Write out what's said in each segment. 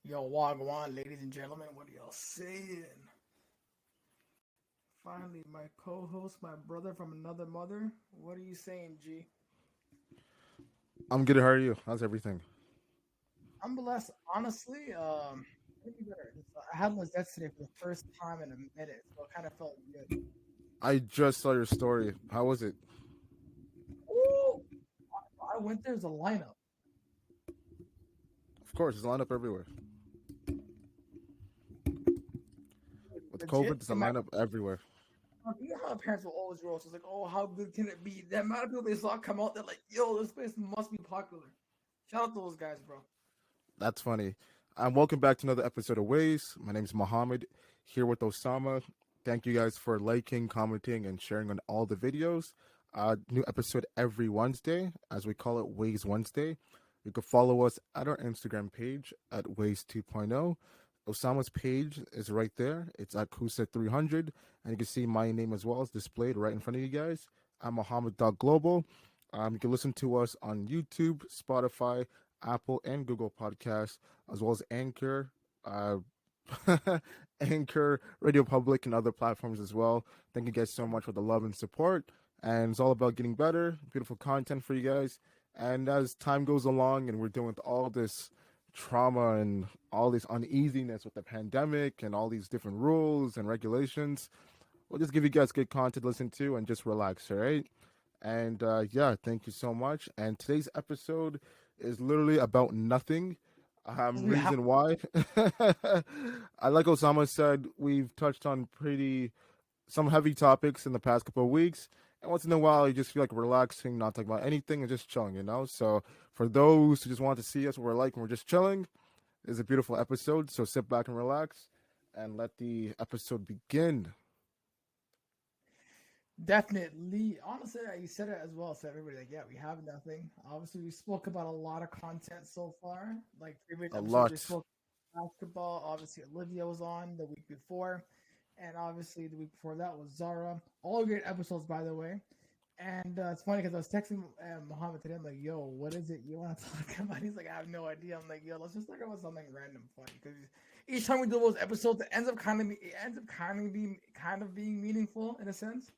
Yo, Wagwan, ladies and gentlemen, what are y'all saying? Finally, my co-host, my brother from another mother. What are you saying, G? I'm good. How are you? How's everything? I'm blessed. Honestly, maybe better. I had my yesterday for the first time in a minute, so it kind of felt good. I just saw your story. How was it? Ooh, I went there as a lineup. Of course, it's a lineup everywhere. With COVID, Legit, there's a lineup everywhere. you know how parents will always roast. It's like, oh, how good can it be? The amount of people they saw come out, they're like, yo, this place must be popular. Shout out to those guys, bro. That's funny. Welcome back to another episode of Ways. My name's Mohammed, here with Osama. Thank you guys for liking, commenting, and sharing on all the videos. New episode every Wednesday, as we call it Ways Wednesday. You can follow us at our Instagram page at Ways 2.0. Osama's page is right there. It's at Kusa300. And you can see my name as well as displayed right in front of you guys. I'm Mohammed.global. You can listen to us on YouTube, Spotify, Apple, and Google Podcasts, as well as Anchor, uh, Anchor, Radio Public, and other platforms as well. Thank you guys so much for the love and support. And it's all about getting better, beautiful content for you guys. And as time goes along and we're dealing with all this trauma and all this uneasiness with the pandemic and all these different rules and regulations, we'll just give you guys good content to listen to and just relax, all right? And yeah, thank you so much. And today's episode is literally about nothing. We have Reason why, I like Osama said, we've touched on pretty some heavy topics in the past couple of weeks. And once in a while, you just feel like relaxing, not talking about anything, and just chilling, you know? So for those who just want to see us what we're like when we're just chilling, it's a beautiful episode. So sit back and relax and let the episode begin. definitely. Honestly, you said it as well. So everybody, like, yeah, we have nothing. Obviously, we spoke about a lot of content so far. Like previous A episodes, we lot. spoke basketball. Obviously, Olivia was on the week before, and obviously the week before that was Zara. All great episodes, by the way. And it's funny because I was texting Muhammad today. I'm like, "Yo, what is it you want to talk about?" He's like, "I have no idea." I'm like, "Yo, let's just talk about something random, funny." Because each time we do those episodes, it ends up kind of being meaningful in a sense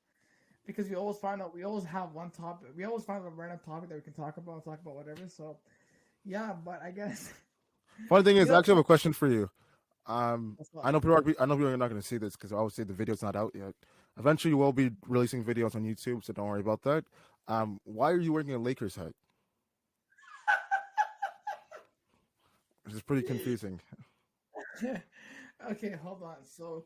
because we always find out we always have one topic. We always find a random topic that we can talk about whatever. So yeah, but I guess Funny thing you is, I know, actually have a question for you. what's I up? know I know people are not going to see this because obviously the video's not out yet. Eventually, we'll be releasing videos on YouTube, so don't worry about that. Why are you wearing a Lakers hat? Which is pretty confusing. Okay, hold on. So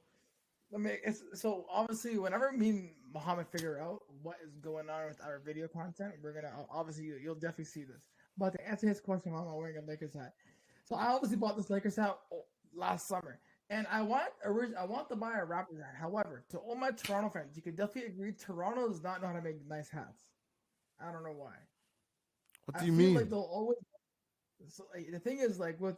so obviously whenever me and Muhammad figure out what is going on with our video content, we're gonna obviously you'll definitely see this. But to answer his question, why am I wearing a Lakers hat? So I obviously bought this Lakers hat last summer, and I want to buy a Raptors hat. However, to all my Toronto fans, you can definitely agree Toronto does not know how to make nice hats. I don't know why. What I do you feel like mean? they'll always. So like, the thing is like with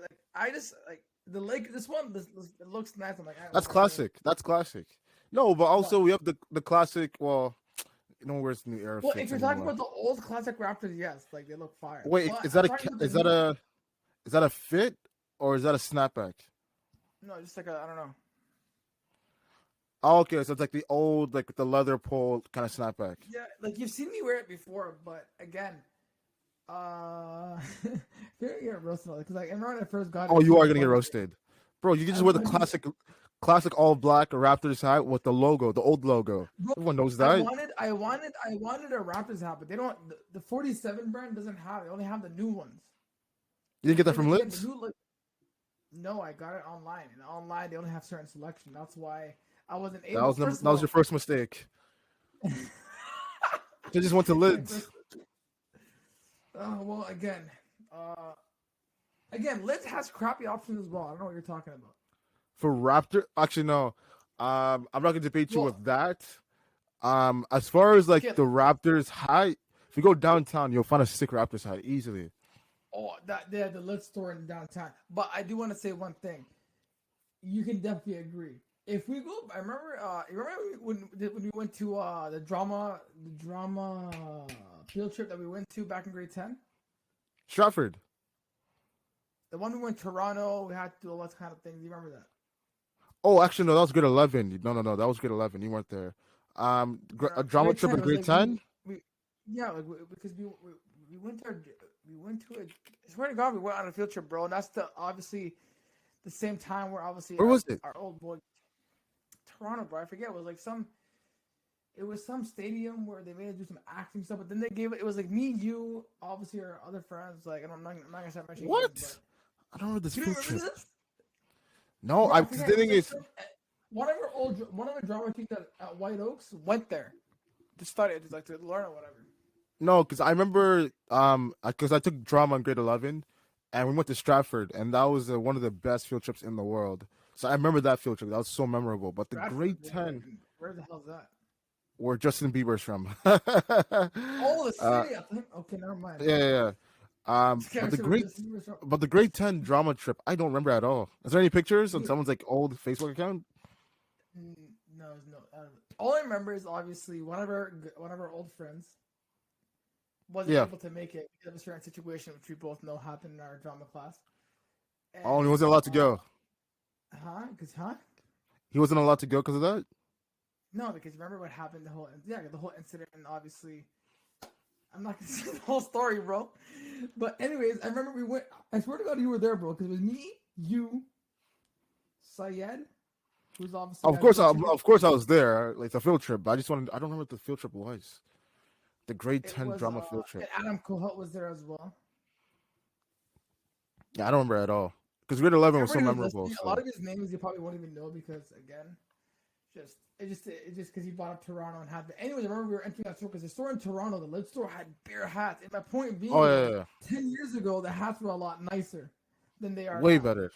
like I just like the lake. This it looks nice. I'm like, That's whatever. Let me classic. That's classic. No, but what. also we have the classic. Well, you know where's the new era Well, fits if you're talking anymore. about the old classic Raptors, yes, like they look fire. Wait, But I'm talking about the new one. is that a fit or is that a snapback? No, just like a I don't know. Oh, okay, so it's like the old, like the leather pole kind of snapback. Yeah, like you've seen me wear it before, but again, uh, you're getting roasted because like I remember when I first got Oh, it, you are I gonna get wanted, roasted, bro. You can I just wear the wanted, classic all black Raptors hat with the logo, the old logo. bro, Everyone knows that. I wanted a Raptors hat, but they don't. The 47 brand doesn't have. It. They only have the new ones. You didn't get that Because from again, the Lids. new like no, I got it online, and online they only have certain selection. That's why I wasn't able. First of That was your all, first mistake. You just went to my Lids. first well, uh, again, Lids has crappy options as well. I don't know what you're talking about. For Raptor, actually no. I'm not gonna debate you Well, with that. As far as like okay, the Raptors hat, if you go downtown, you'll find a sick Raptors hat easily. oh, that they have the Lids store in downtown. But I do want to say one thing. You can definitely agree. If we go, I remember. You remember when we went to the drama field trip that we went to back in grade 10. Stratford. The one we went to Toronto, we had to do all that kind of things. You remember that? Oh, actually, no, that was grade 11. No, that was grade 11. You weren't there. A drama Grade trip 10 in it was grade like 10. we yeah, like because we went there. We went to it. I swear to God, we went on a field trip, bro. And that's obviously the same time where obviously Where was it? our old boy Toronto, bro. I forget. It was like some. It was some stadium where they made us do some acting stuff, but then they gave it. It was like me, you, obviously our other friends. Like I'm not gonna start mentioning What? names, I don't remember this but you field don't trip. remember this? No, Bro, I because forget. the It was thing like is, one of the drama teams at White Oaks went there to study, just like to learn or whatever. no, because I remember, because I took drama in grade 11, and we went to Stratford, and that was one of the best field trips in the world. So I remember that field trip. That was so memorable. But the Bradford, grade 10, where the hell's that? where Justin Bieber's from. Oh, the uh, city. I think. Okay, never mind. yeah, yeah, yeah. But Can't say where Justin Bieber's from. the grade 10 drama trip, I don't remember at all. Is there any pictures on Dude, someone's like old Facebook account? no, no. All I remember is obviously one of our old friends wasn't Yeah. able to make it because of a certain situation, which we both know happened in our drama class. Oh, and he And wasn't allowed to go. huh? He wasn't allowed to go because of that? No, because remember what happened? The whole incident, and obviously, I'm not gonna say the whole story, bro. But anyways, I remember we went. I swear to God, you were there, bro, because it was me, you, Syed, who's obviously Of course, I was there. Like the field trip, but I don't remember what the field trip was. The grade It 10 was drama field trip. and Adam Kohut was there as well. Yeah, I don't remember at all. Because grade 11 was so Everybody who's memorable. listening, So. a lot of his names you probably won't even know because again, it's just because he brought up Toronto and had the. Anyways, I remember we were entering that store because the store in Toronto, the lid store, had beer hats. And my point being, Oh yeah. 10 years ago, the hats were a lot nicer than they are Way now. better.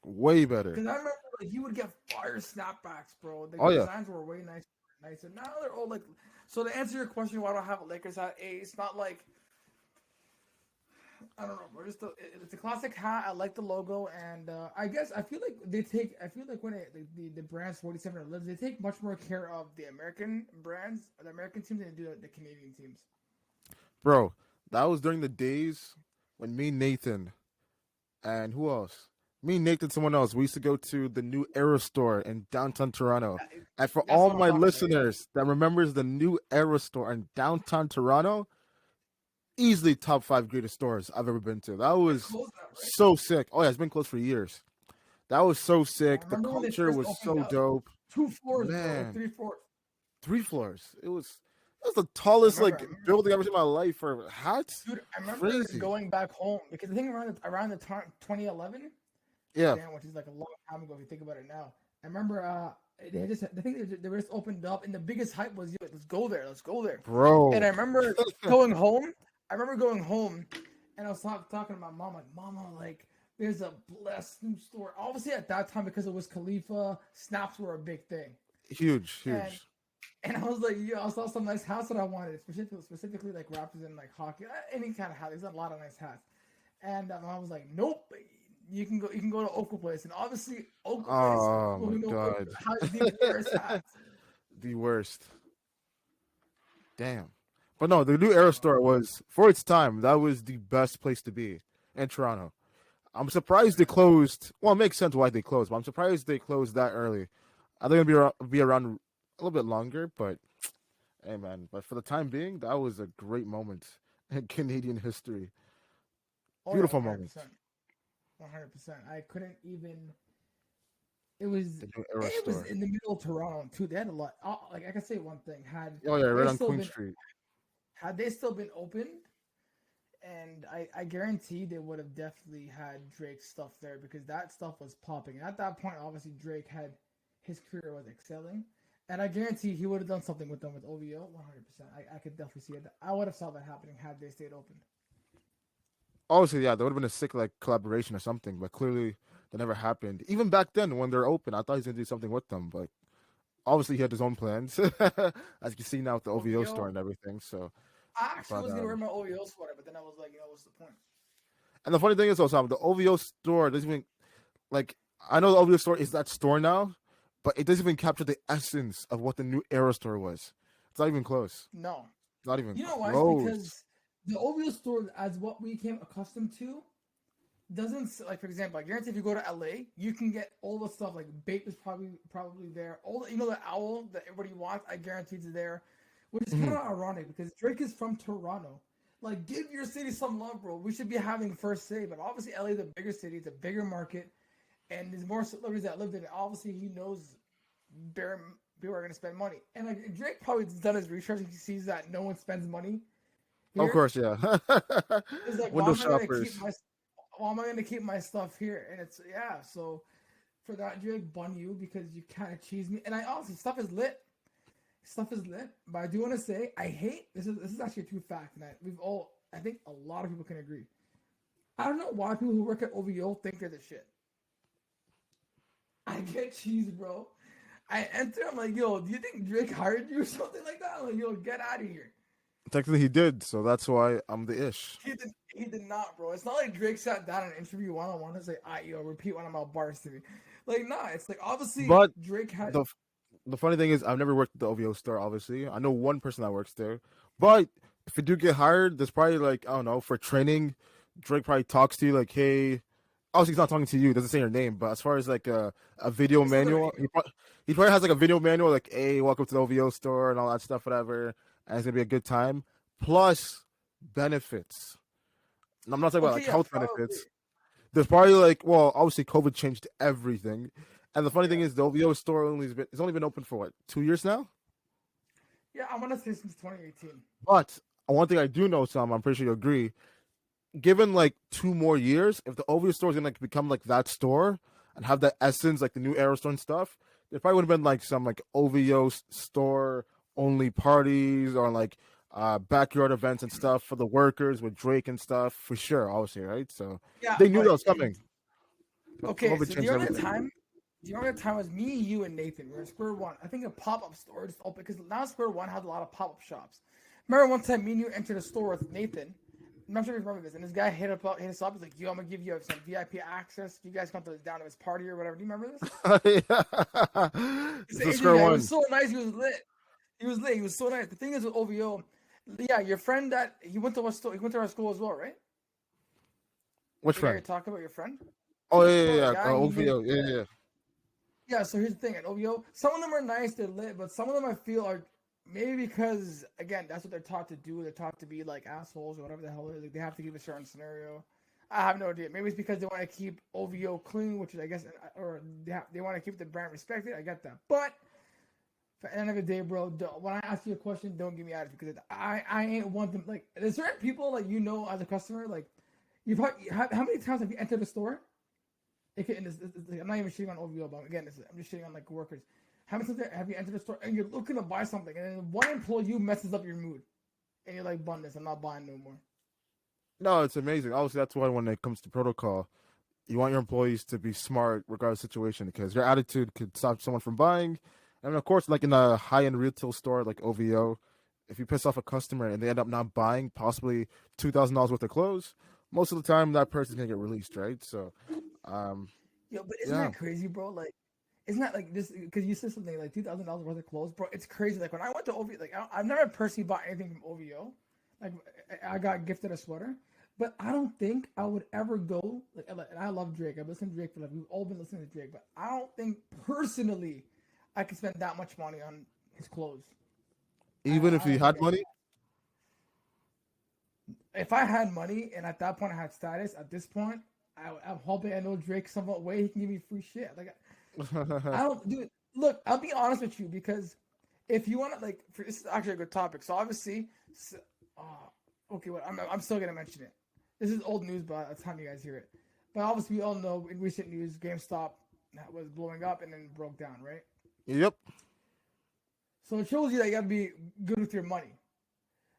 Way better. Because I remember like he would get fire snapbacks, bro. The Oh yeah. designs were way nicer. Now they're all like. So to answer your question, why do I have a Lakers hat? It's not like. I don't know, bro. It's a classic hat. I like the logo, and I guess I feel like when the brands 47 or lives, they take much more care of the American brands, the American teams, than they do the Canadian teams. Bro, that was during the days when me, Nathan, and who else? Me, Nathan, someone else. We used to go to the new Era store in downtown Toronto. And for That's all what I'm my talking about, listeners that remembers the new Era store in downtown Toronto, easily top 5 greatest stores I've ever been to. That was so sick. Oh yeah, it's been closed for years. That was so sick. The culture was so dope. 2 floors, Man. bro. 3 floors. 3 floors. It was the tallest building I've ever seen in my life for hats. Dude, I remember going back home because the thing around the time 2011, which is like a long time ago if you think about it now. I remember they were just opened up and the biggest hype was let's go there, bro. And I remember going home. And I was talking to my mom, like, Mama, like, there's a blessed new store. Obviously, at that time, because it was Khalifa, snaps were a big thing. Huge. And I was like, I saw some nice hats that I wanted, specifically like rappers and like hockey, any kind of hat. There's a lot of nice hats. And my mom was like, nope, you can go to Oakville Place. And obviously, Oakville Place, my God, has the worst hats. The worst. Damn. But no, the new Era store was, for its time, that was the best place to be in Toronto. I'm surprised they closed. Well, it makes sense why they closed, but I'm surprised they closed that early. I think it'll be around a little bit longer, but hey, man. But for the time being, that was a great moment in Canadian history. Beautiful moment. 100%. I couldn't even. It was in the middle of Toronto too. They had a lot. Like I can say one thing: right on Queen Street. Had they still been open, and I guarantee they would have definitely had Drake's stuff there because that stuff was popping. And at that point, obviously Drake had his career was excelling, and I guarantee he would have done something with them with OVO. 100%. I could definitely see it. I would have saw that happening had they stayed open. Obviously, yeah, there would have been a sick collaboration or something, but clearly that never happened. Even back then, when they're open, I thought he was gonna do something with them, but obviously he had his own plans, as you can see now with the OVO store and everything. So I actually was gonna wear my OVO sweater, but then I was like, what's the point? And the funny thing is, Osama, the OVO store doesn't even I know the OVO store is that store now, but it doesn't even capture the essence of what the new Era store was. It's not even close. No, not even. You know close. why? Because the OVO store, as what we came accustomed to, doesn't like, for example, I guarantee if you go to LA, you can get all the stuff like Bape is probably there. All the, the owl that everybody wants, I guarantee it's there. Which is kind Mhm. of ironic because Drake is from Toronto. Like, give your city some love, bro. We should be having first say, but obviously LA is a bigger city, it's a bigger market, and there's more celebrities that lived in it. Obviously, he knows bare people are gonna spend money, and like Drake probably done his research. He sees that no one spends money Of here. course, yeah. It's like, Window shoppers. why am I gonna keep my stuff here? And it's yeah. So for that, Drake, bun you because you kind of cheese me. And I honestly, stuff is lit. Stuff is lit. But I do want to say, I hate this is actually a true fact, and I think a lot of people can agree. I don't know why people who work at OVO think they're the shit. I get cheese, bro. I enter, I'm like, yo, do you think Drake hired you or something like that? I'm like, yo, get out of here. Technically, he did, so that's why I'm the ish. He did not, bro. It's not like Drake sat down and interview one on one and say, yo, repeat one of my bars to me. Like, nah, it's like obviously But Drake had the the funny thing is, I've never worked at the OVO store. Obviously, I know one person that works there. But if you do get hired, there's probably like I don't know for training. Drake probably talks to you like, "Hey." Obviously, he's not talking to you. Doesn't say your name. But as far as like a video it's still manual, he probably has like a video manual like, "Hey, welcome to the OVO store" and all that stuff, whatever. And it's gonna be a good time. Plus benefits. And I'm not talking about okay, like yeah, health probably. benefits. There's probably like, well, obviously COVID changed everything. And the funny thing Yeah. is, the OVO store it's only been open for what 2 years now. Yeah, I want to say since 2018. But one thing I do know, Sam, I'm pretty sure you agree. Given like 2 more years, if the OVO store is gonna like, become like that store and have that essence, like the new Aero store and stuff, there probably would have been like some like OVO store only parties or like backyard events and stuff for the workers with Drake and stuff for sure, obviously, right? So Yeah, they knew that but was coming. But okay, COVID so changed everything. the only time was me, you, and Nathan. We were at Square One. I think a pop up store just open because now Square One has a lot of pop up shops. Remember one time me and you entered a store with Nathan. I'm not sure if you remember this. And this guy hit us up. He's like, "Yo, I'm gonna give you some VIP access. You guys come to down to his party or whatever." Do you remember this? He's It's an a Asian square guy. He was one. so nice. He was lit. He was lit. He was so nice. The thing is with OVO, yeah, your friend that he went to our store. He went to our school as well, right? Which The guy friend? you're talking about, your friend. Oh yeah, No, yeah, the yeah. guy he made. OVO, yeah, yeah. Yeah, so here's the thing at OVO, some of them are nice, they're lit, but some of them I feel are maybe because again that's what they're taught to do. They're taught to be like assholes or whatever the hell it is. Like they have to keep a certain scenario. I have no idea. Maybe it's because they want to keep OVO clean, which is I guess, or they want to keep the brand respected. I get that, but at the end of the day, bro, when I ask you a question, don't give me attitude because I ain't want them. Like there's certain people like as a customer, like you probably how many times have you entered a store? I'm not even shitting on OVO, but again, I'm just shitting on like workers. How many times have you entered a store and you're looking to buy something, and then one employee messes up your mood, and you're like, "Bun this, I'm not buying no more." No, it's amazing. Obviously, that's why when it comes to protocol, you want your employees to be smart regardless of the situation because your attitude could stop someone from buying. And of course, like in a high-end retail store like OVO, if you piss off a customer and they end up not buying possibly $2,000 worth of clothes, most of the time that person's gonna get released, right? So, um, Yo, but isn't yeah. that crazy, bro? Like, isn't that like this? Because you said something like $2,000 worth of clothes, bro. It's crazy. Like when I went to OVO, like I've never personally bought anything from OVO. Like I got gifted a sweater, but I don't think I would ever go. Like, and I love Drake. I've listened to Drake for like we've all been listening to Drake, but I don't think personally I could spend that much money on his clothes. Even if I you don't think had I money, if I had money and at that point I had status, at this point, I'm hoping I know Drake somewhat way he can give me free shit. Like I don't do it. Look, I'll be honest with you because if you want to like, this is actually a good topic. So obviously, okay, well, I'm still gonna mention it. This is old news by the time you guys hear it. But obviously, we all know in recent news, GameStop was blowing up and then broke down, right? yep. So it shows you that you gotta be good with your money.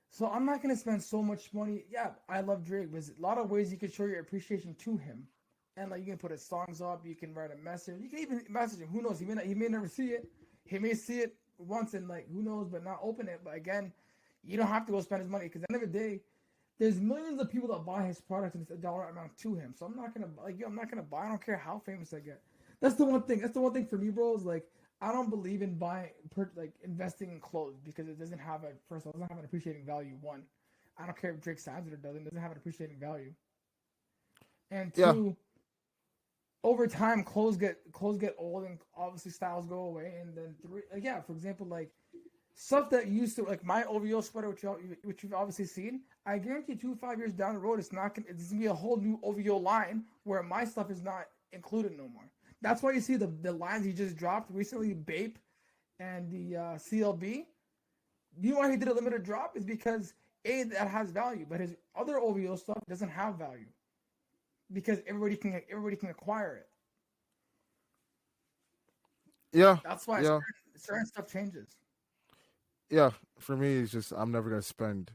So I'm not gonna spend so much money. Yeah, I love Drake. There's a lot of ways you can show your appreciation to him, and like you can put his songs up. You can write a message. You can even message him. Who knows? He may never see it. He may see it once and like who knows, but not open it. But again, you don't have to go spend his money because at the end of the day, there's millions of people that buy his product and it's a dollar amount to him. So I'm not gonna like I'm not gonna buy. I don't care how famous I get. That's the one thing. That's the one thing for me, bro. Is like I don't believe in like investing in clothes because it doesn't have first of all, it doesn't have an appreciating value. One, I don't care if Drake signs it or doesn't. It doesn't have an appreciating value. and Yeah, two, over time clothes get old and obviously styles go away, and then three, yeah, for example, like stuff that used to like my OVO sweater, which you've obviously seen. I guarantee 2 to 5 years down the road, it's gonna be a whole new OVO line where my stuff is not included no more. That's why you see the lines he just dropped recently, Bape and the CLB. You know why he did a limited drop is because that has value, but his other OVO stuff doesn't have value because everybody can acquire it. yeah, That's why yeah, certain stuff changes. yeah. For me, it's just I'm never gonna spend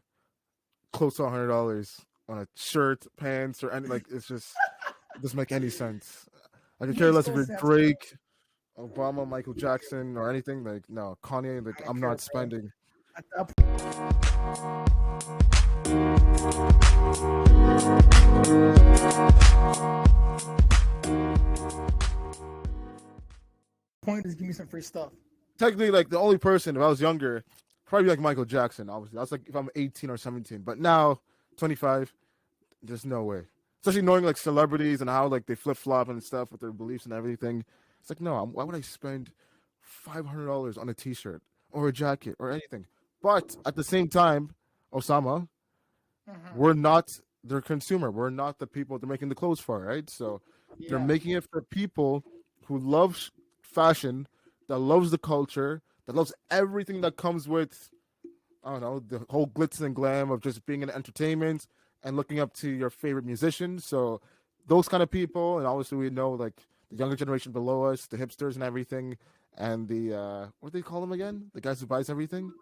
close to $100 on a shirt, pants, or any like. It's just it doesn't make any sense. I could It care makes less if no you're sense, bro. Drake, Obama, Michael Jackson, or anything. Like no, Kanye. Like I don't I'm care, not bro. spending. At that point, is give me some free stuff. Technically, like the only person if I was younger, probably like Michael Jackson. Obviously, that's like if I'm 18 or 17. But now, 25, there's no way. Especially knowing like celebrities and how like they flip flop and stuff with their beliefs and everything. It's like no, why would I spend $500 on a T-shirt or a jacket or anything? But at the same time, Osama, Mm-hmm. we're not their consumer. We're not the people they're making the clothes for, right? So they're Yeah. making it for people who love fashion, that loves the culture, that loves everything that comes with, I don't know, the whole glitz and glam of just being in entertainment and looking up to your favorite musicians. So those kind of people, and obviously we know like the younger generation below us, the hipsters and everything, and the what do they call them again? The guys who buys everything.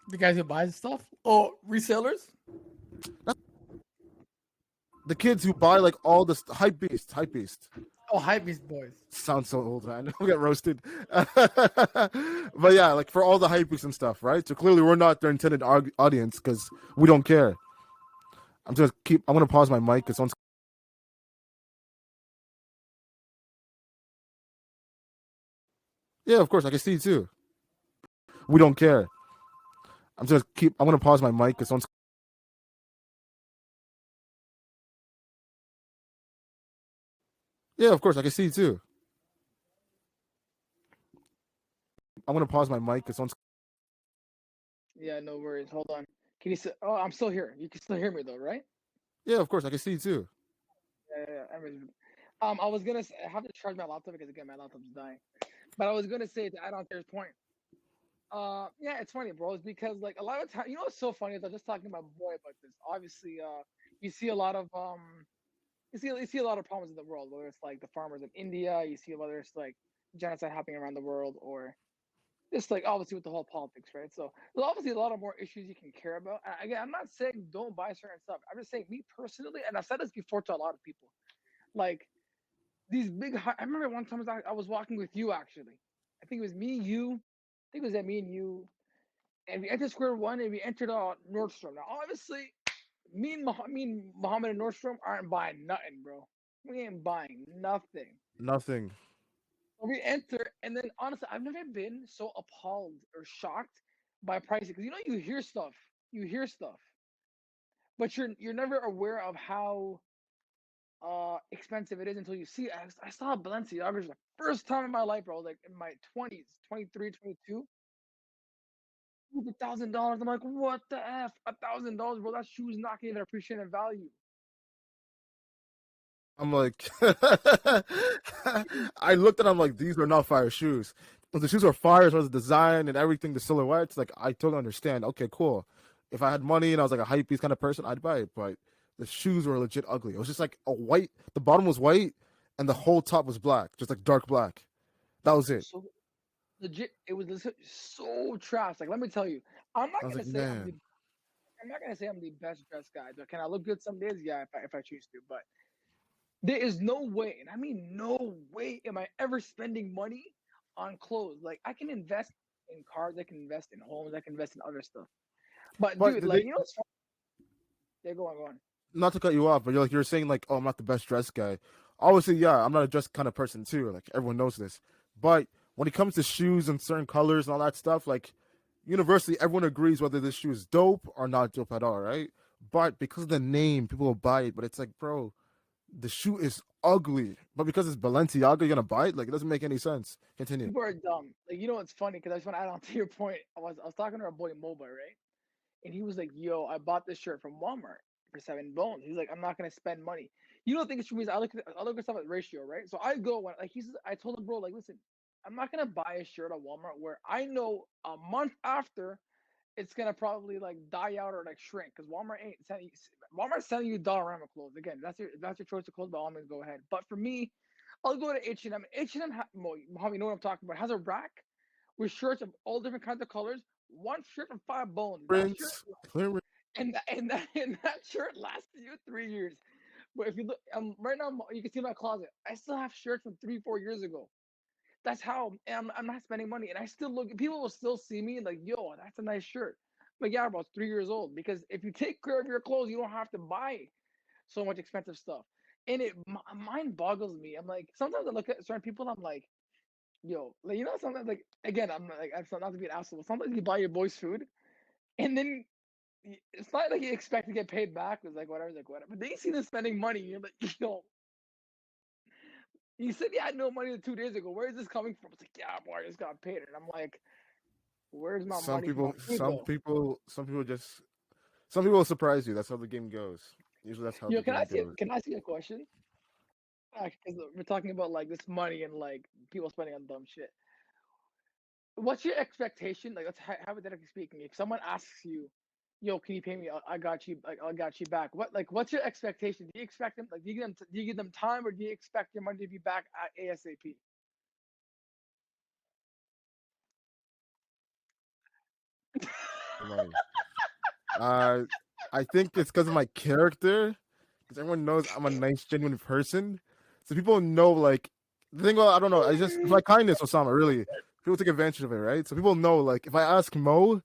The guys who buy stuff? Oh, resellers? The kids who buy like all the hype beast. Oh, hypebeast boys. Sounds so old, man. We get roasted. But yeah, like for all the hypebeasts and stuff, right? So clearly we're not their intended audience because we don't care. I'm gonna pause my mic because someone's. Yeah, of course I can see you too. We don't care. I'm gonna pause my mic because someone's. Yeah, of course I can see you too. I'm gonna pause my mic because someone's. Yeah, no worries. Hold on. Can you still? Oh, I'm still here. You can still hear me though, right? Yeah, of course I can see you too. I was gonna say, I have to charge my laptop because again my laptop's dying. But I was gonna say to add on to his point. Yeah, it's funny, bro. It's because like a lot of time, you know, what's so funny is I was just talking to my boy about this. Obviously, you see a lot of you see a lot of problems in the world, whether it's like the farmers in India, you see whether it's like genocide happening around the world, or just like obviously with the whole politics, right? So there's obviously a lot of more issues you can care about. And again, I'm not saying don't buy certain stuff. I'm just saying me personally, and I've said this before to a lot of people, like these big. I remember one time I was walking with you actually. I think it was me, you. I think it was that me and you, and we entered Square One and we entered Nordstrom. Now, obviously, me and Mohammed and Nordstrom aren't buying nothing, bro. We ain't buying nothing. Nothing. We enter, and then honestly, I've never been so appalled or shocked by pricing because you know you hear stuff, but you're never aware of how expensive it is until you see it. I saw Balenciaga the first time in my life, bro. Like in my 20s, 23, 22. $1,000. I'm like, what the F? $1,000, bro. That shoe's not gonna even appreciate in value. I'm like, I looked at them like these are not fire shoes. But the shoes are fire as far as the design and everything, the silhouettes. Like I totally understand. Okay, cool. If I had money and I was like a hype beast kind of person, I'd buy it. But the shoes were legit ugly. It was just like a white. The bottom was white and the whole top was black, just like dark black. That was it. So legit, it was legit so trash. Like, let me tell you, I'm not I was gonna like, say I'm the man, I'm not gonna say I'm the best dressed guy. But can I look good some days? Yeah, if I choose to. But there is no way, and I mean no way, am I ever spending money on clothes. Like I can invest in cars, I can invest in homes, I can invest in other stuff. But but dude, like you know what's funny? They're going. not to cut you off, but you're saying like, oh, I'm not the best dressed guy. Obviously, yeah, I'm not a dressed kind of person too. Like everyone knows this. But when it comes to shoes and certain colors and all that stuff, like universally, everyone agrees whether this shoe is dope or not dope at all, right? But because of the name, people will buy it. But it's like, bro, the shoe is ugly, but because it's Balenciaga, you're gonna buy it. Like it doesn't make any sense. Continue. People are dumb. Like, you know what's funny? Because I just want to add on to your point. I was talking to our boy Moba, right? And he was like, "Yo, I bought this shirt from Walmart for 7 bones." He's like, "I'm not gonna spend money." You don't think it's true? I look at stuff at ratio, right? So I go when like I told him, bro, like, listen, I'm not gonna buy a shirt at Walmart where I know a month after it's gonna probably like die out or like shrink because Walmart's selling you Dollarama clothes. Again, that's your choice of clothes. By all means, go ahead. But for me, I'll go to H&M. H&M, Mohammed, you know what I'm talking about? Has a rack with shirts of all different kinds of colors. One shirt for 5 bones. That shirt Clearance, clearance. and that shirt lasted you 3 years. But if you look, right now you can see my closet. I still have shirts from 3, 4 years ago. That's how I'm not spending money, and I still look. People will still see me like, "Yo, that's a nice shirt." But yeah, about 3 years old. Because if you take care of your clothes, you don't have to buy so much expensive stuff. And it mind boggles me. I'm like, sometimes I look at certain people, I'm like, "Yo, like sometimes like again, I'm not to be an asshole. Sometimes you buy your boys food, and then it's not like you expect to get paid back. It's like whatever, But they see them spending money. You're like, you said you had no money 2 days ago. Where is this coming from? It's like, yeah, boy, I just got paid. And I'm like, where's my Some money for my people, food some though? people, some people just, some people will surprise you. That's how the game goes. Usually, that's how the Can I game see goes. can I see a question? Because we're talking about like this money and like people spending on dumb shit. What's your expectation? Like, let's hypothetically speaking, if someone asks you, "Yo, can you pay me? I got you. Like, I got you back." What's your expectation? Do you expect them? Like, do you give them time, or do you expect your money to be back at ASAP? The money. Uh, I think it's because of my character. Because everyone knows I'm a nice, genuine person. So people know, like, the thing. Well, I don't know. I just it's my kindness, Osama. Really, people take advantage of it, right? So people know, like, if I ask Mo,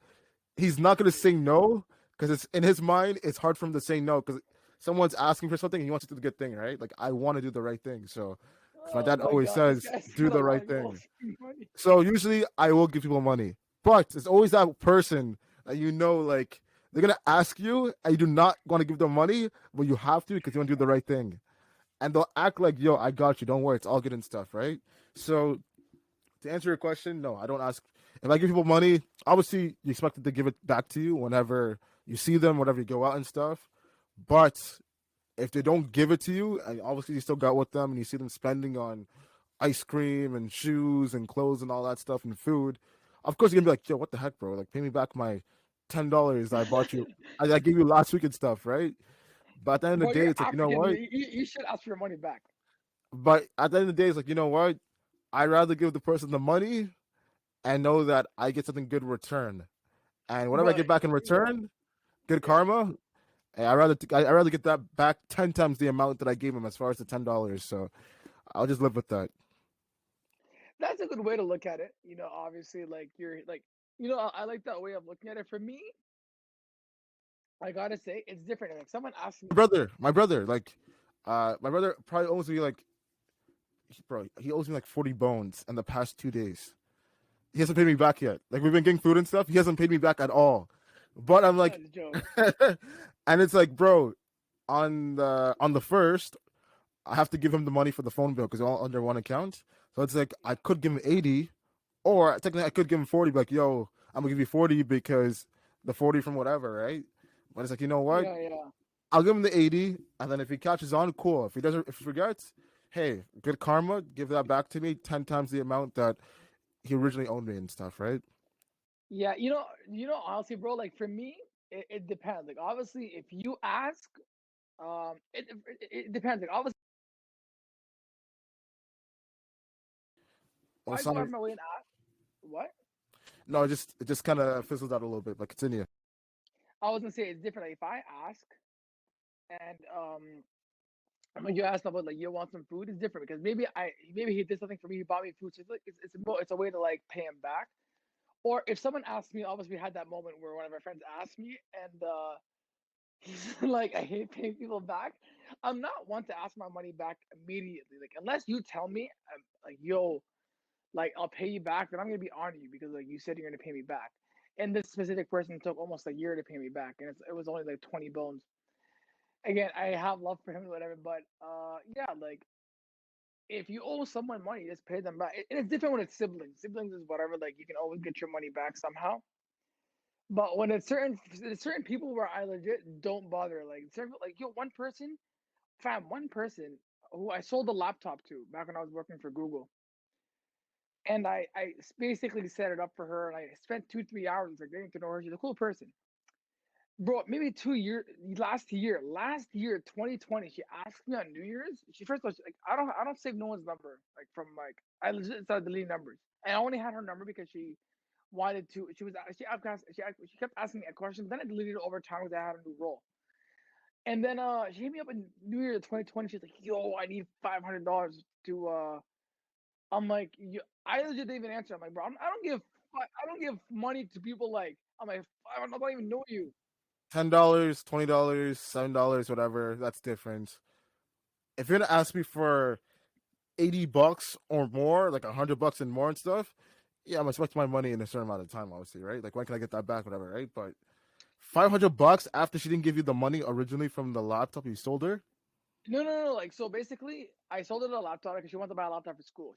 he's not gonna say no because it's in his mind. It's hard for him to say no because someone's asking for something and he wants to do the good thing, right? Like I want to do the right thing. So, as my Oh dad my always god, this says, guy's do got a the lot right of thing. goals. Money. So usually I will give people money, but it's always that person that like they're gonna ask you and you do not want to give them money, but you have to because you want to do the right thing, and they'll act like, "Yo, I got you. Don't worry, it's all good and stuff." Right? So to answer your question, no, I don't ask. If I give people money, obviously you expect them to give it back to you whenever you see them, whenever you go out and stuff. But if they don't give it to you, and obviously you still got with them, and you see them spending on ice cream and shoes and clothes and all that stuff and food, of course you're gonna be like, "Yo, what the heck, bro? Like, pay me back my $10 I bought you, I gave you last week and stuff, right?" But at the end of Bro, the day, you're it's like, you know African. what? You should ask for your money back. But at the end of the day, it's like, you know what? I'd rather give the person the money and know that I get something good in return. And whatever I Bro, get back in return, good yeah. karma. And I rather get that back 10 times the amount that I gave him as far as the $10. So I'll just live with that. That's a good way to look at it. Obviously, like you're like, I like that way of looking at it. For me, I gotta say, it's different. Like someone asked me, My brother, my brother probably owes me like, bro, he owes me like 40 bones in the past 2 days. He hasn't paid me back yet. Like we've been getting food and stuff. He hasn't paid me back at all. But I'm like, that's a joke. and it's like, bro, on the first, I have to give him the money for the phone bill because all under one account. So it's like I could give him 80, or technically I could give him 40. Like, yo, I'm gonna give you 40 because the 40 from whatever, right? But it's like, you know what? Yeah, yeah. I'll give him the 80, and then if he catches on, cool. If he doesn't, if he forgets, hey, good karma, give that back to me 10 times the amount that he originally owned me and stuff, right? Yeah, honestly, bro, like for me, it depends. Like obviously, if you ask, it depends. Like obviously, if Or I go out some, of my way and ask, what? no, it just kind of fizzled out a little bit. But continue. I was gonna say it's different. Like if I ask and when you ask about like you want some food, it's different because maybe he did something for me, he bought me food, so it's a way to like pay him back. Or if someone asked me, obviously we had that moment where one of our friends asked me, and he's like, I hate paying people back. I'm not one to ask my money back immediately. Like unless you tell me, like yo, like I'll pay you back, then I'm gonna be on you because like you said you're gonna pay me back. And this specific person took almost a year to pay me back, and it was only like 20 bones. again, I have love for him or whatever, but yeah, like if you owe someone money, just pay them back. And it's different when it's siblings. Siblings is whatever, like you can always get your money back somehow. But when it's certain people where I legit don't bother, like certain like yo, one person, fam, one person who I sold a laptop to back when I was working for Google, and I basically set it up for her, and I spent 2 3 hours like getting to know her. She's a cool person, bro. Maybe 2 years last year 2020, she asked me on New Year's. She first of all, like I don't save no one's number like from like I legit started deleting numbers. And I only had her number because she wanted to. She kept asking me a question. But then I deleted it over time because I had a new role. And then she hit me up in New Year 2020. She's like, "Yo, I need $500 to." I'm like, I legit didn't even answer. I'm like, bro, I don't give money to people like. I'm like, I don't even know you. $10, $20, $7, whatever. That's different. If you're gonna ask me for $80 or more, like $100 and more and stuff, yeah, I'm expecting my money in a certain amount of time, obviously, right? Like when can I get that back, whatever, right? But $500 after she didn't give you the money originally from the laptop you sold her. No. Like, so basically, I sold her a laptop because she wanted to buy a laptop for school.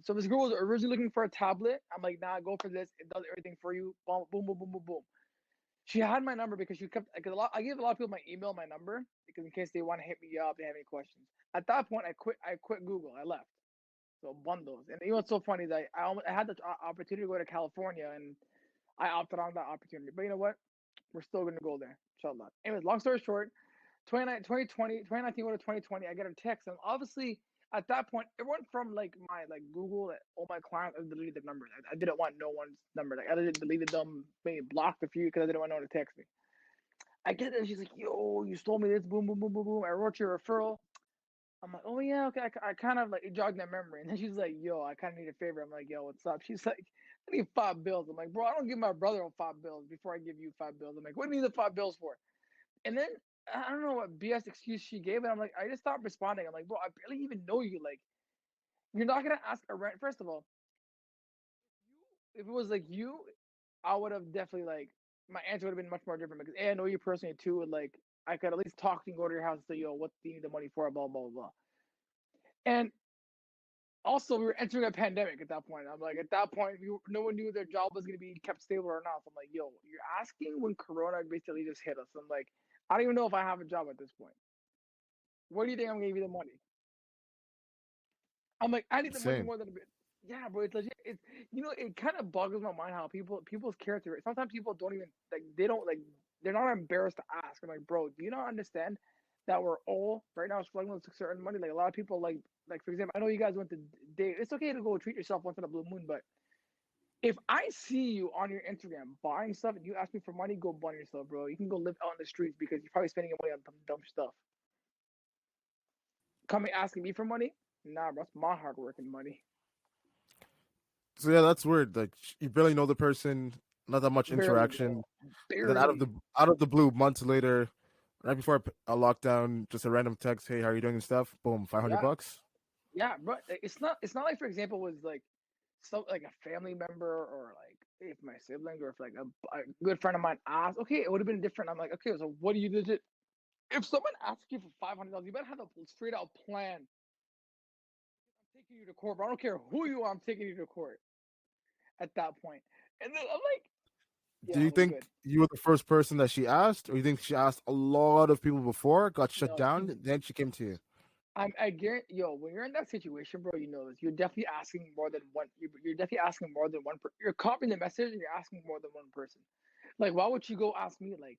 So this girl was originally looking for a tablet. I'm like, nah, go for this. It does everything for you. Boom, boom, boom, boom, boom, boom. She had my number because she kept because I gave a lot of people my email, my number, because in case they want to hit me up, they have any questions. At that point, I quit Google. I left. So bundles. And you know what's so funny is I had the opportunity to go to California and I opted on that opportunity. But you know what? We're still gonna go there. Inshallah. Anyways, long story short, 2019 go to 2020, I get a text, and obviously at that point, everyone from like my like Google, like, all my clients, I deleted their numbers. I didn't want no one's number. Like I deleted them, maybe blocked a few because I didn't want no one to text me. I get it. She's like, "Yo, you stole me this. Boom, boom, boom, boom, boom. I wrote your referral." I'm like, "Oh yeah, okay." I kind of like it jogged that memory, and then she's like, "Yo, I kind of need a favor." I'm like, "Yo, what's up?" She's like, "I need 5 bills." I'm like, "Bro, I don't give my brother 5 bills before I give you 5 bills." I'm like, "What do you need the 5 bills for?" And then I don't know what BS excuse she gave, and I'm like, I just stopped responding. I'm like, "Bro, I barely even know you. Like, you're not gonna ask a rent." First of all, if it was like you, I would have definitely like my answer would have been much more different because A, I know you personally too, and like I could at least talk to you, go to your house, and say, "Yo, what do you need the money for?" Blah blah blah blah. And also, we were entering a pandemic at that point. I'm like, at that point, no one knew their job was going to be kept stable or not. So I'm like, yo, you're asking when Corona basically just hit us. I'm like, I don't even know if I have a job at this point. What do you think I'm going to give you the money? I'm like, I need the money Insane. more than a bit. Yeah, bro, it's legit. It's it kind of boggles my mind how people's character. Sometimes people don't even like they don't like they're not embarrassed to ask. I'm like, bro, do you not understand that we're all right now struggling with certain money? Like a lot of people like for example, I know you guys went to date. It's okay to go treat yourself once in a blue moon, but if I see you on your Instagram buying stuff and you ask me for money, go buy yourself, bro. You can go live out in the streets because you're probably spending your money on dumb stuff. Coming asking me for money? Nah, bro, that's my hard working money. So yeah, that's weird. Like you barely know the person, not that much Barely, bro. interaction, and then Barely. out of the blue, months later, right before a lockdown, just a random text, "Hey, how are you doing?" and stuff. Boom, five hundred Yeah, bucks. yeah, bro. It's not like for example was like some like a family member or like if my sibling or if like a good friend of mine asked, okay, it would have been different. I'm like, okay, so what do you legit? If someone asks you for $500, you better have a straight out plan. I'm taking you to court, bro. I don't care who you are. I'm taking you to court at that point. And then I'm like, Do yeah, you what's think good? you were the first person that she asked, or you think she asked a lot of people before, got shut No, down, then she came to you? I guarantee, yo, when you're in that situation, bro, you know this. You're definitely asking more than one. You're definitely asking more than one. You're copying the message, and you're asking more than one person. Like, why would you go ask me? Like,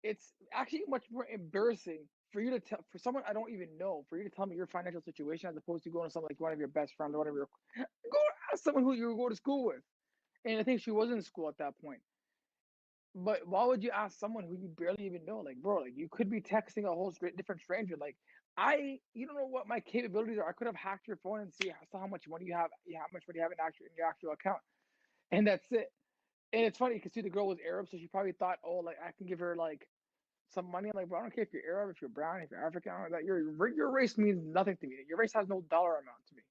it's actually much more embarrassing for you to tell for someone I don't even know for you to tell me your financial situation as opposed to going to someone like one of your best friends or one of your go ask someone who you go to school with. And I think she was in school at that point. But why would you ask someone who you barely even know? Like, bro, like you could be texting a whole different stranger. Like, you don't know what my capabilities are. I could have hacked your phone and saw how much money you have, how much money you have in your actual account, and that's it. And it's funny because see, the girl was Arab, so she probably thought, oh, like I can give her like some money. I'm like, bro, I don't care if you're Arab, if you're brown, if you're African, like your race means nothing to me. Your race has no dollar amount to me.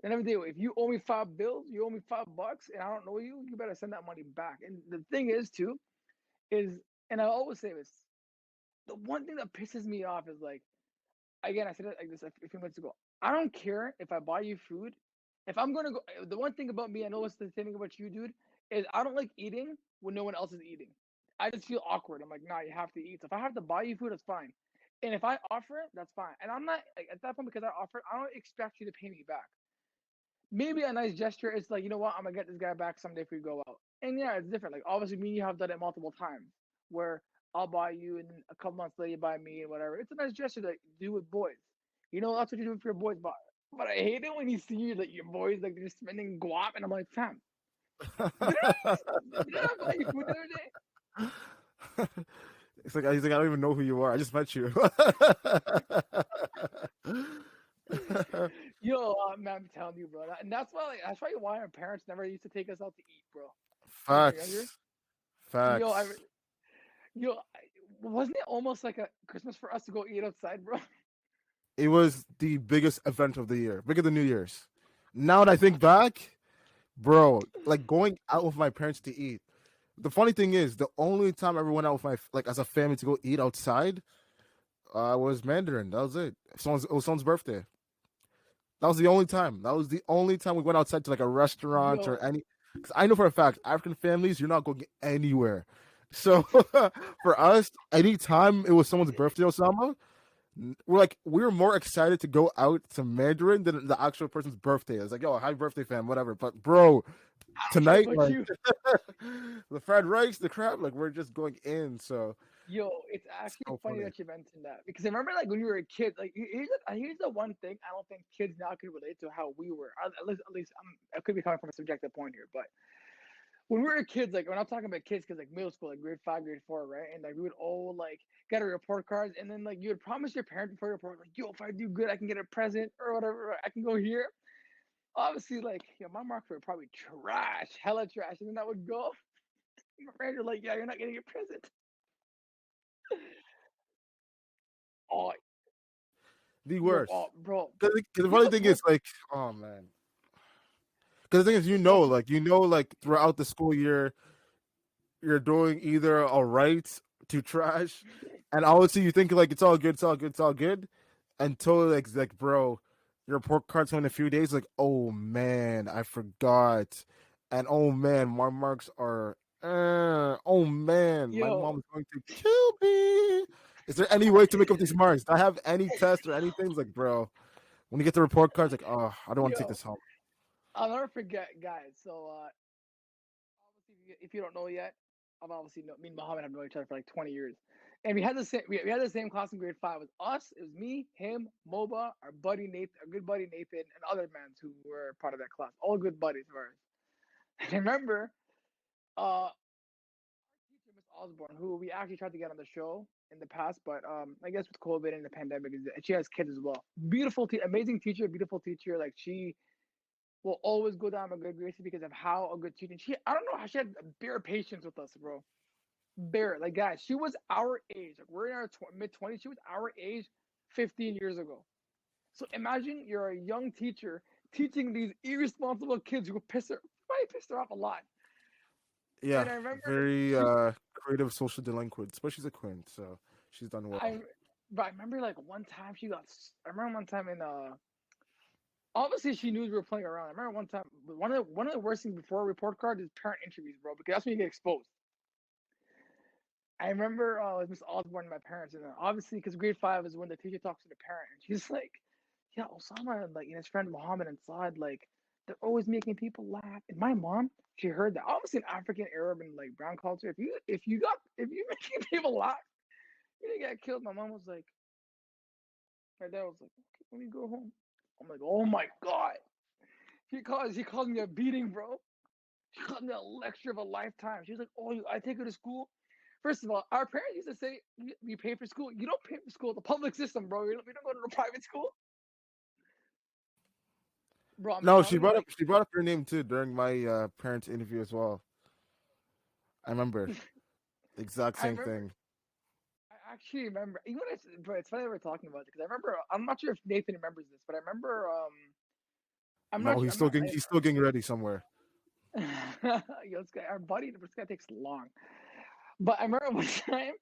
And every day, if you owe me 5 bills, you owe me $5, and I don't know you, you better send that money back. And the thing is, too, is, and I always say this, the one thing that pisses me off is like, again, I said it like this a few minutes ago. I don't care if I buy you food. If I'm gonna go, the one thing about me, I know what's the thing about you, dude, is I don't like eating when no one else is eating. I just feel awkward. I'm like, nah, you have to eat. So if I have to buy you food, that's fine. And if I offer it, that's fine. And I'm not like, at that point because I offer it, I don't expect you to pay me back. Maybe a nice gesture is like, you know what, I'm gonna get this guy back someday if we go out. And yeah, it's different. Like obviously, me and you have done it multiple times where I'll buy you, and then a couple months later you buy me and whatever. It's a nice gesture to do with boys. You know, that's what you do for your boys. But I hate it when you see like your boys like they're spending guap, and I'm like, fam, did I buy you food the other day? It's like he's like, I don't even know who you are. I just met you. Yo, man, I'm telling you, bro. And that's why our parents never used to take us out to eat, bro. When we were younger. Facts. Yo, Facts. wasn't it almost like a Christmas for us to go eat outside, bro? It was the biggest event of the year, bigger than New Year's. Now that I think back, bro, like going out with my parents to eat. The funny thing is, the only time I ever went out with my like as a family to go eat outside, was Mandarin. That was it. It was someone's birthday. That was the only time. That was the only time we went outside to like a restaurant or Yo, any. Because I know for a fact, African families, you're not going anywhere. So for us, anytime it was someone's birthday, Osama, we were more excited to go out to Mandarin than the actual person's birthday. It's like, yo, happy birthday, fam, whatever. But bro, I don't care tonight, about like you. the fried rice, the crab, like we're just going in. So Yo, it's it's actually so funny funny. that you mentioned that because I remember like when you were a kid, like here's the one thing I don't think kids now can relate to how we were. At least I could be coming from a subjective point here, but when we were kids, like when I'm talking about kids, because like middle school, like grade 5, grade 4, right? And like we would all like get our report cards, and then like you would promise your parent before your report, like, yo, if I do good, I can get a present or whatever. I can go here. Obviously, like, my marks were probably trash, hella trash, and then that would go. My parents were like, yeah, you're not getting a present. Oh, The yo, worst. oh, bro, Because the you know funny what's thing worse? is, like, oh man. Because the thing is, Yo, like throughout the school year, you're doing either all right to trash, and obviously you think like it's all good, it's all good, it's all good, until like bro, your report card's in a few days. Like, oh man, I forgot, and oh man, my marks are. Oh man, my yo, mom's going to kill me. Is there any way to make up these marks? Do I have any tests or anything? It's like, bro, when you get the report cards, like, oh, I don't want to take yo, this home. I'll never forget, guys. So, obviously, if you don't know yet, I've obviously me and Mohammed have known each other for like 20 years, and we had the same class in grade 5. It was us. It was me, him, Moba, our buddy Nathan, our good buddy Nathan, and other men who were part of that class. All good buddies of ours. And I remember, our teacher, Miss Osborne, who we actually tried to get on the show in the past, but I guess with COVID and the pandemic, she has kids as well. Beautiful, amazing teacher, beautiful teacher. Like she will always go down my good graces because of how a good teacher. I don't know how she had bare patience with us, bro. Bare, like guys, she was our age. Like we're in our mid 20s. She was our age 15 years ago. So imagine you're a young teacher teaching these irresponsible kids who probably pissed her off a lot. Yeah, And I remember very she, creative social delinquent, but she's a queen, so she's done well. I, but I remember like one time she got. I remember one time in obviously she knew we were playing around. I remember one time one of the worst things before a report card is parent interviews, bro, because that's when you get exposed. I remember with Miss Osborne and my parents, and obviously because grade 5 is when the teacher talks to the parent, and she's like, "Yeah, Osama and like his friend Mohammed inside, like they're always making people laugh." And my mom, she heard that. Obviously, in African, Arab, and like brown culture, if you making people laugh, you didn't get killed. My mom was like, my dad was like, "Okay, let me go home." I'm like, "Oh my god!" He called me a beating, bro. She called me a lecture of a lifetime. She was like, "Oh, I take her to school." First of all, our parents used to say, "You pay for school. You don't pay for school. The public system, bro. We don't go to the private school, bro." I'm No, telling you, like, she brought up your name too during my parents interview as well. I remember the exact I same remember. thing. I actually remember. You know what? But it's funny that we're talking about it because I remember. I'm not sure if Nathan remembers this, but I remember. I'm not. No, I'm not. he's still getting ready somewhere. Yo, our buddy. This guy takes long. But I remember one time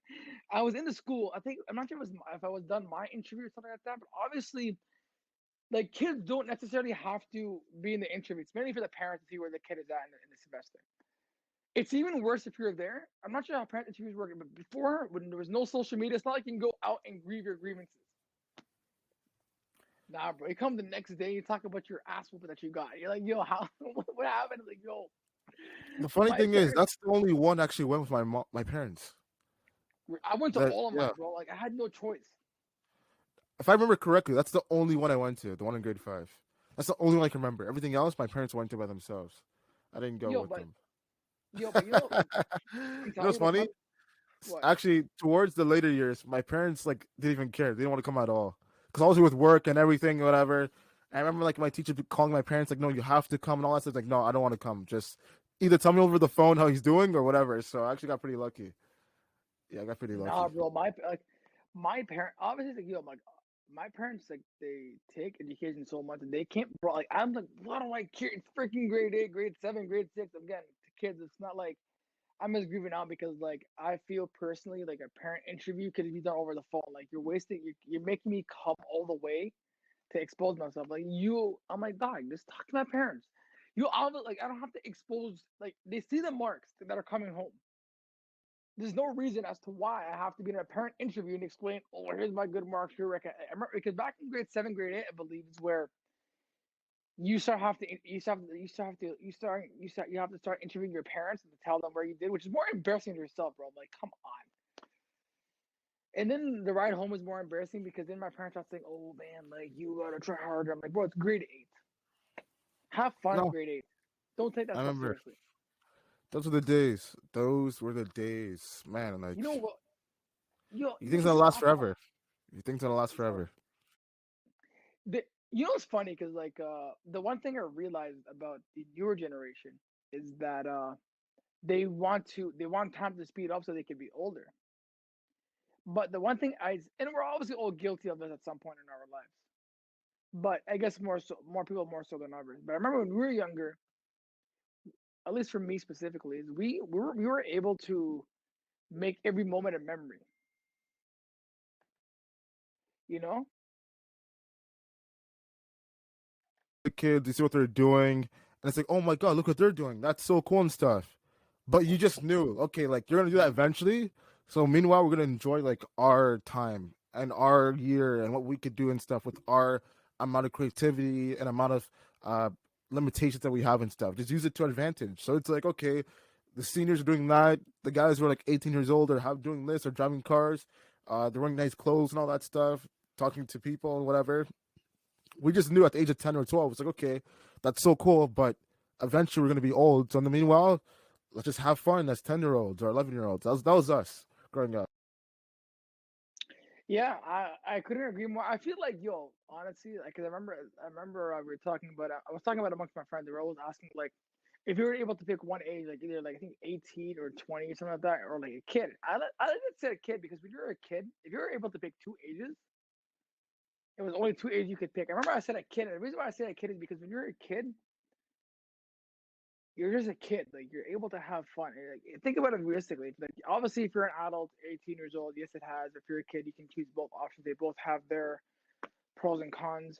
I was in the school. I think I'm not sure if I was done my interview or something like that. But obviously, like kids don't necessarily have to be in the interview. It's mainly for the parents to see where the kid is at in the semester. It's even worse if you're there. I'm not sure how parent interviews work, but before when there was no social media, it's not like you can go out and grieve your grievances. Nah, bro. You come the next day, you talk about your ass whooping that you got. You're like, yo, how what happened? Like, yo, The funny my thing is, parents. that's the only one I actually went with my parents. I went to That all of yeah, mine, bro. Like I had no choice. if I remember correctly, that's the only one I went to. The one in grade 5. That's the only one I can remember. Everything else, my parents went to by themselves. I didn't go Yo, with but them. but like I'm You know telling what's you, like funny? what? Actually, towards the later years, my parents like didn't even care. They didn't want to come at all because I was with work and everything, whatever. I remember like my teacher calling my parents like, "No, you have to come," and all that stuff. Like, no, I don't want to come. Just either tell me over the phone how he's doing or whatever. So I actually got pretty lucky. Yeah, I got pretty Nah, lucky. bro. My parent obviously like yo, my parents like they take education so much and they can't bro. Like I'm like, why do I care? It's freaking grade 8, grade 7, grade 6. Again, to kids, it's not like I'm just grieving out because like I feel personally like a parent interview could be done over the phone. Like you're wasting, you're making me come all the way to expose myself. Like I'm like, dog, just talk to my parents. Like I don't have to expose. Like they see the marks that are coming home. There's no reason as to why I have to be in a parent interview and explain. Oh, here's my good marks. Your record. I remember because back in grade 7, grade 8, I believe is where you have to start interviewing your parents and to tell them where you did, which is more embarrassing to yourself, bro. I'm like, come on. And then the ride home was more embarrassing because then my parents are saying, "Oh man, like you gotta try harder." I'm like, bro, it's grade 8. Have fun in No, grade 8. Don't take I that stuff remember seriously. those were the days. Those were the days, man. Like You know what? you You think it's can gonna last talk about forever. You think it's gonna last bro. forever. You know what's funny? Because like the one thing I realized about the newer generation is that they want time to speed up so they can be older. But the one thing and we're obviously all guilty of this at some point in our lives. But I guess more people more so than others. But I remember when we were younger, at least for me specifically, is we were able to make every moment a memory. You know? The kids, you see what they're doing, and it's like, oh my god, look what they're doing. That's so cool and stuff. But you just knew, okay, like you're gonna do that eventually. So meanwhile, we're gonna enjoy like our time and our year and what we could do and stuff with our amount of creativity and amount of uh limitations that we have and stuff. Just use it to our advantage. So it's like, okay, the seniors are doing that. The guys who are like 18 years old are doing this or driving cars. They're wearing nice clothes and all that stuff, talking to people and whatever. We just knew at the age of 10 or 12, it's like, okay, that's so cool, but eventually we're going to be old. So in the meanwhile, let's just have fun as 10-year-olds or 11-year-olds. That was us growing up. Yeah, I couldn't agree more. I feel like yo, honestly, like 'cause I remember we were talking about I was talking about amongst my friends. They were always asking like if you were able to pick one age, like either like I think 18 or 20 or something like that, or like a kid. I like to say a kid because when you're a kid, if you were able to pick two ages, it was only two ages you could pick. I remember I said a kid, and the reason why I say a kid is because when you're a kid, you're just a kid. Like you're able to have fun. Like, think about it realistically. Like obviously, if you're an adult, 18 years old, yes, it has. If you're a kid, you can choose both options. They both have their pros and cons.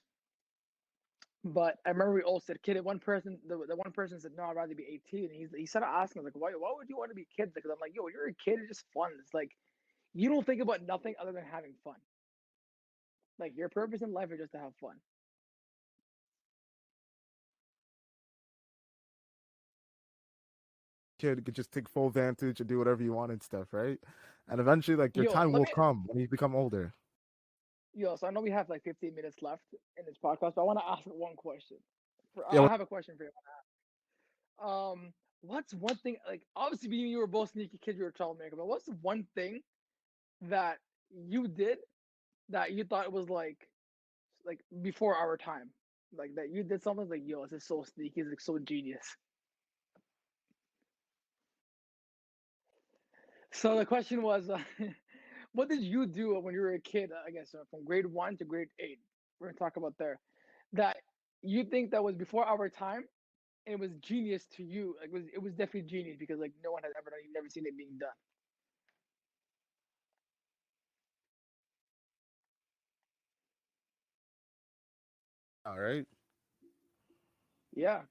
But I remember we all said kid. The one person said no, I'd rather be 18. And he started asking like, why would you want to be kids? Because I'm like, yo, you're a kid. It's just fun. It's like you don't think about nothing other than having fun. Like your purpose in life is just to have fun. Kid could just take full advantage and do whatever you want and stuff, right? And eventually, like your Yo, time let will me. come when you become older. So I know we have like 15 minutes left in this podcast, but I want to ask one question. Yeah, I have a question for you. What's one thing like obviously being you were both sneaky kids, you were troublemaker, but what's the one thing that you did that you thought was like before our time? Like that you did something like, yo, this is so sneaky, it's like so genius. So the question was, what did you do when you were a kid? I guess from grade 1 to grade 8. We're gonna talk about there. That you think that was before our time, and it was genius to you. Like it was definitely genius because like no one has ever done. You've never seen it being done. now, right? Yeah.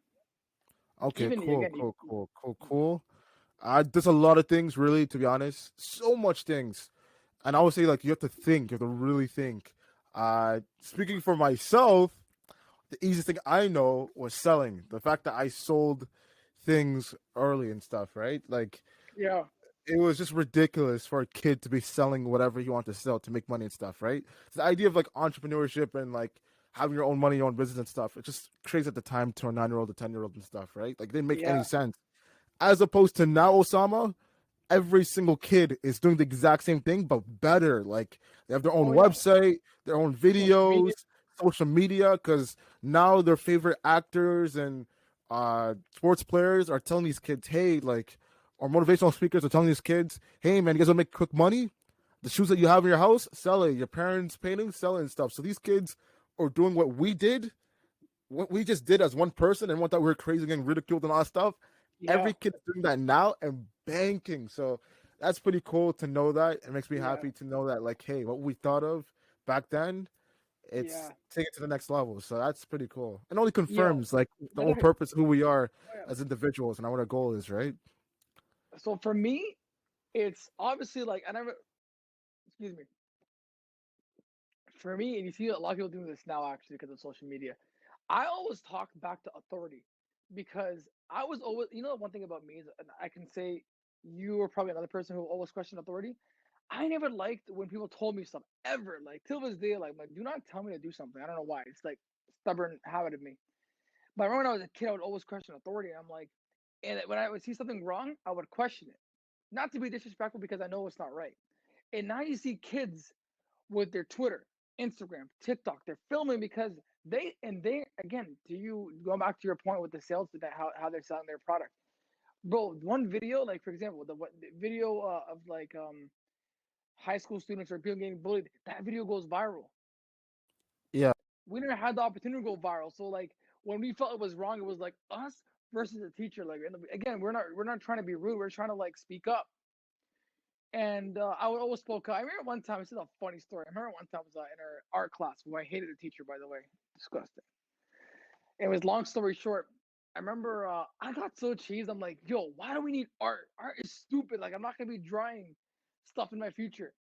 Okay, Even cool, again, cool, cool, cool, cool. There's a lot of things, really, to be honest. So much things. And I would say, like, you have to think, you have to really think. Speaking for myself, the easiest thing I know was selling. The fact that I sold things early and stuff, right? Like, yeah, it was just ridiculous for a kid to be selling whatever he wanted to sell to make money and stuff, right? So the idea of like entrepreneurship and like having your own money, your own business and stuff, it just crazy at the time to a 9-year-old, a 10-year-old and stuff, right? Like, it didn't make any yeah. sense. As opposed to now, Osama, every single kid is doing the exact same thing, but better. Like, they have their own Oh yeah. website, their own Social media. videos, social media, because now their favorite actors and sports players are telling these kids, hey, like, or motivational speakers are telling these kids, hey, man, you guys want to make quick money? The shoes that you have in your house, sell it. Your parents' paintings, sell it and stuff. So these kids are doing what we just did as one person, and one thought we were crazy, getting ridiculed and all that stuff. Yeah, Every kid's doing that now and banking. So that's pretty cool to know that. It makes me yeah, happy to know that, like, hey, what we thought of back then, it's yeah. take it to the next level. So that's pretty cool. And only Yo, confirms like the but whole okay. purpose of who we are Oh, yeah. as individuals and what our goal is, right? So for me, it's obviously like I never. Excuse me. For me, and you see a lot of people doing this now actually because of social media. I always talk back to authority because I was always, one thing about me is, and I can say you are probably another person who always questioned authority. I never liked when people told me stuff ever. Like till this day, like do not tell me to do something. I don't know why. It's like stubborn habit of me. But I remember when I was a kid, I would always question authority. And I'm like, and when I would see something wrong, I would question it, not to be disrespectful because I know it's not right. And now you see kids with their Twitter, Instagram, TikTok. They're filming because they again, to you going back to your point with the sales that how they're selling their product. Bro, one video, like for example, the video of like high school students or people getting bullied, that video goes viral. Yeah. We never had the opportunity to go viral. So like when we felt it was wrong, it was like us versus the teacher. Like again, we're not trying to be rude. We're trying to like speak up. And I would always spoke up. I remember one time, this is a funny story. I remember one time I was in our art class, who I hated the teacher, by the way. Disgusting. It was long story short. I remember I got so cheesed. I'm like, yo, why do we need art? Art is stupid. Like, I'm not going to be drawing stuff in my future.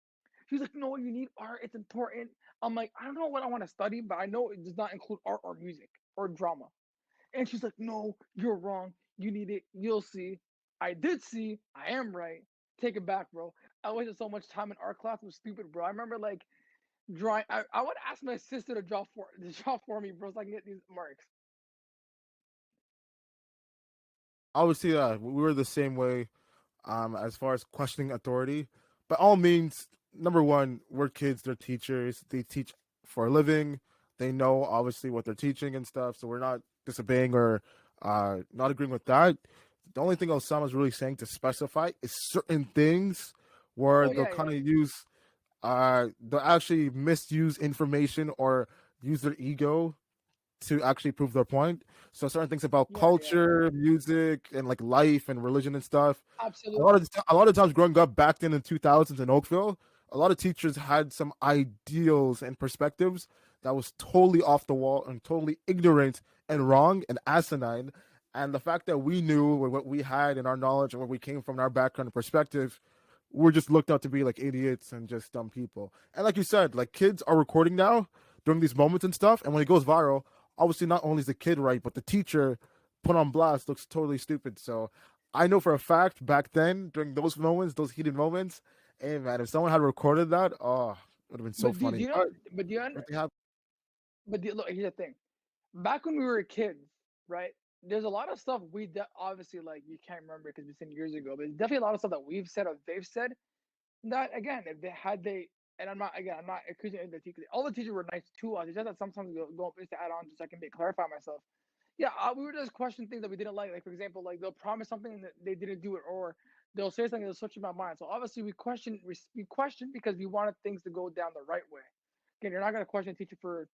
She was like, no, you need art. It's important. I'm like, I don't know what I want to study, but I know it does not include art or music or drama. And she's like, no, you're wrong. You need it. You'll see. I did see. I am right. Take it back, bro. I wasted so much time in art class. It was stupid, bro. I remember like drawing. I would ask my sister to draw for me, bro, so I can get these marks. Obviously, we were the same way as far as questioning authority. By all means, number one, we're kids, they're teachers, they teach for a living, they know obviously what they're teaching and stuff, so we're not disobeying or not agreeing with that. The only thing Osama's really saying to specify is certain things where Oh they'll yeah, kind yeah, of use, they'll actually misuse information or use their ego to actually prove their point. So certain things about yeah, yeah. culture, music, and like life and religion and stuff. Absolutely. A lot of times growing up back then in 2000s in Oakville, a lot of teachers had some ideals and perspectives that was totally off the wall and totally ignorant and wrong and asinine. And the fact that we knew what we had in our knowledge and where we came from, in our background and perspective, we're just looked out to be like idiots and just dumb people. And like you said, like kids are recording now during these moments and stuff. And when it goes viral, obviously not only is the kid right, but the teacher put on blast looks totally stupid. So I know for a fact back then, during those moments, those heated moments, hey man, if someone had recorded that, oh, it would have been so But do funny. you know? But do you? But they have, Look, here's the thing. Back when we were kids, right? There's a lot of stuff obviously like you can't remember because it's been years ago, but there's definitely a lot of stuff that we've said or they've said that again, if they and I'm not accusing the teachers. All the teachers were nice to us. It's just that sometimes go up to add on just so I can clarify myself. Yeah, we would just question things that we didn't like. Like for example, like they'll promise something that they didn't do it, or they'll say something that'll switch in my mind. So obviously we question because we wanted things to go down the right way. Again, you're not gonna question a teacher for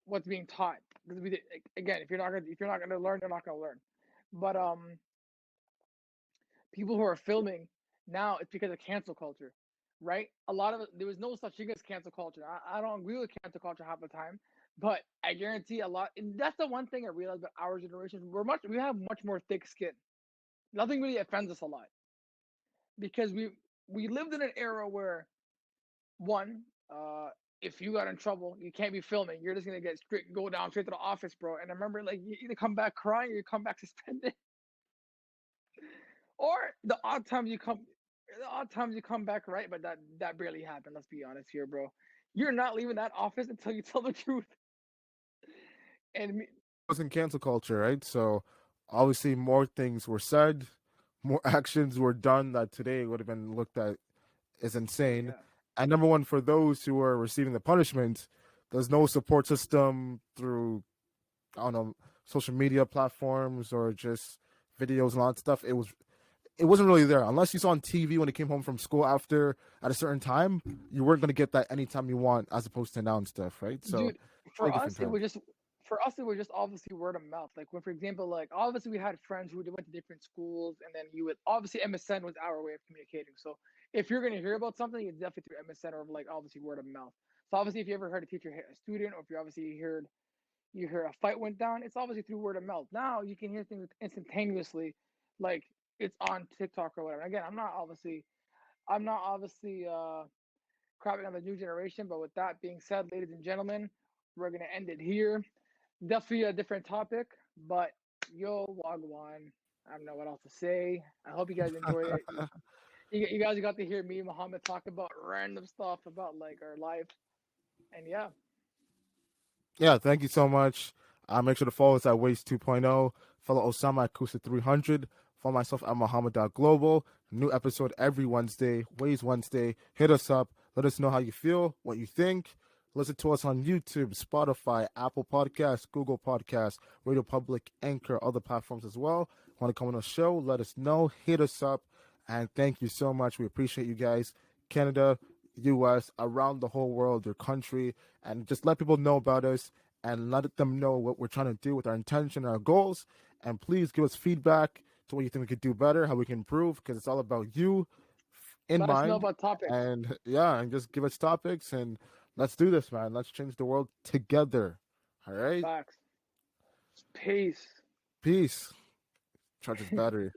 what's being taught because again, if you're not gonna learn, you're not gonna learn. But people who are filming now, it's because of cancel culture. right? A lot of it, there was no such thing as cancel culture. I don't agree with cancel culture half the time, but I guarantee a lot. And that's the one thing I realized about our generation. We have much more thick skin. Nothing really offends us a lot because we lived in an era where one, if you got in trouble, you can't be filming. You're just gonna go down straight to the office, bro. And I remember like you either come back crying or you come back suspended, or the odd times you come back right, but that barely happened. Let's be honest here, bro. You're not leaving that office until you tell the truth. And me, wasn't cancel culture, right? So obviously more things were said, more actions were done that today would have been looked at as insane. yeah, And number one, for those who are receiving the punishment, there's no support system through, I don't know, social media platforms or just videos and all that stuff. It wasn't really there unless you saw on TV when it came home from school after at a certain time. You weren't going to get that anytime you want, as opposed to now and stuff, right? So dude. very For different us, it time. was just obviously word of mouth. Like when, for example, like obviously we had friends who went to different schools, and then you would obviously MSN was our way of communicating. So if you're gonna hear about something, it's definitely through MSN or like obviously word of mouth. So obviously, if you ever heard a teacher hit a student, or if you hear a fight went down, it's obviously through word of mouth. Now you can hear things instantaneously, like it's on TikTok or whatever. Again, I'm not obviously crapping on the new generation, but with that being said, ladies and gentlemen, we're gonna end it here. Definitely a different topic, but yo, Wagwan. I don't know what else to say. I hope you guys enjoyed it. You guys got to hear me and Muhammad talk about random stuff about like our life, and yeah, Yeah, thank you so much. Make sure to follow us at Waste 2.0. Follow Osama at Kusa 300. Follow myself at Muhammad.global. New episode every Wednesday, Ways Wednesday. Hit us up. Let us know how you feel, what you think. Listen to us on YouTube, Spotify, Apple Podcasts, Google Podcasts, Radio Public, Anchor, other platforms as well. Want to come on the show? Let us know. Hit us up. And thank you so much. We appreciate you guys. Canada, US, around the whole world, your country, and just let people know about us and let them know what we're trying to do with our intention and our goals. And please give us feedback to what you think we could do better, how we can improve, because it's all about you in let us know mind. about topics. And yeah, and just give us topics and let's do this, man. Let's change the world together. All right? Facts. Peace. Peace. Charge his battery.